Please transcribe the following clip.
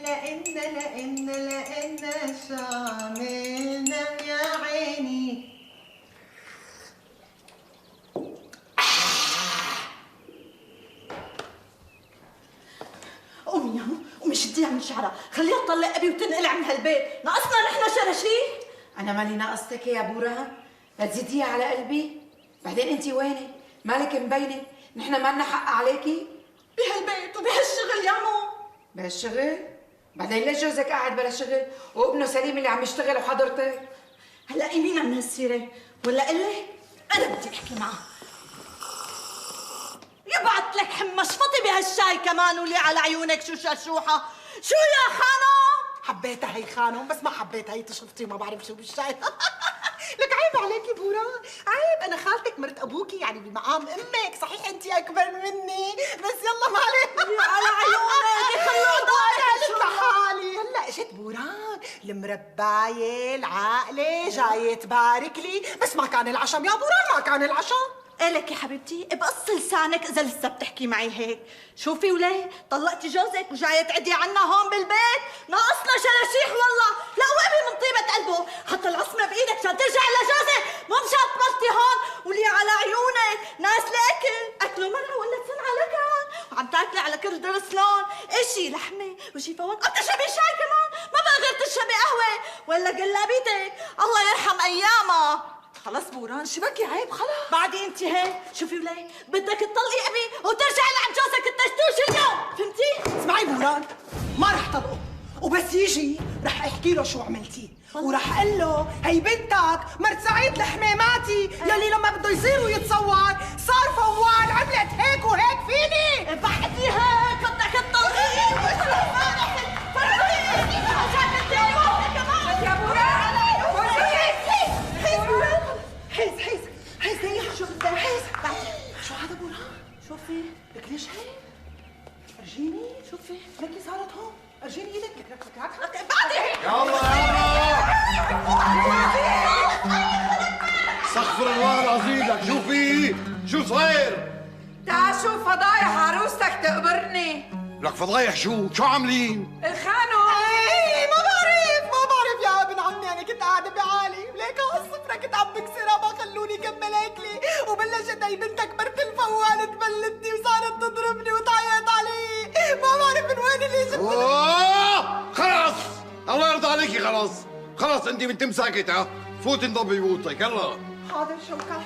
لأن شو عملنا يا عيني. قومي يا قومي شديها من شعرها، خليها تطلق ابي وتنقلع من هالبيت، ناقصنا نحن شرشيح. انا مالي ناقصتك يا بوران، لا تزيديها على قلبي. بعدين انت وينك؟ مالك مبينه؟ نحن ما لنا حق عليكي بهالبيت وبهالشغل يا مو. بهالشغل؟ بعدين ليش جوزك قاعد بلا شغل وابنه سليم اللي عم يشتغل وحضرتك؟ هلا يمينا من هالسيره ولا قلي انا بدي احكي معه. يبعت لك حمى شفطي بهالشاي كمان ولي على عيونك شو شرشوحه. شو يا خانم؟ حبيتها هي خانم، بس ما حبيتها هي تشرفتي وما بعرف شو بالشاي. لك عيب عليكي بوران، عيب. انا خالتك مرت ابوكي، يعني بمقام امك. صحيح انت اكبر مني، بس يلا ما عليك. على عيونك خلوها لحالي. هلا اجت بوران المربايه العاقله جايه تبارك لي، بس ما كان العشم يا بوران، ما كان العشم. إلك يا حبيبتي بقص لسانك إذا لسه بتحكي معي هيك. شوفي وليه طلقتي جوزك وجاية تعدي عنا هون بالبيت، ناقصنا شراشيح والله. لا وقبي من طيبة قلبه، حتى العصمة بإيدك عشان ترجع لجوزك، مو مشان تبطي هون ولي على عيونك. ناس لأكل أكلوا مرة ولا تسمع لكان، وعم تاكلي على كل درس لون، إشي لحمة وشي فواكه، عم تشربي شاي كمان، ما بقى غير تشربي قهوة ولا قلابيتك. الله يرحم أيامها. خلص بوران شو بكي، عيب خلص. بعدي انت هيك شوفي وليه بدك تطلقي ابي وترجعي لعند جوزك التشتوش اليوم، فهمتي؟ اسمعي بوران، ما رح طلقه، وبس يجي رح احكي له شو عملتيه، ورح اقول له هي بنتك مرت سعيد الحميماتي يلي لما بده يصير ويتصور صار فوال، عملت هيك وهيك فيني. بعدي هيك بدك تطلقيه. يا بوران حيز ريح شو بدك حيز. شو هذا بوران؟ شوفي لك ليش هيك؟ ارجيني شوفي لكي صارت هون، ارجيني ايدك. لك بعدي استغفر الله العظيم. لك شو في؟ شو صاير؟ تعال شوف فضايح عروستك تقبرني. لك فضايح شو عاملين؟ الخانم ما بعرف يا ابن عمي. انا كنت قاعده بعالي وليك هالصفرة كنت عم بكسرها ما خلوني كمل اكلي، وبلشت هي بنتك مرت الفوال تبلتني وصارت تضربني وتعيط علي، ما بعرف من وين اللي جبت. خلاص الله يرضى عليكي. خلاص انت بنت مساكتة، فوتي انضبي بوطك. يلا حاضر شوكا.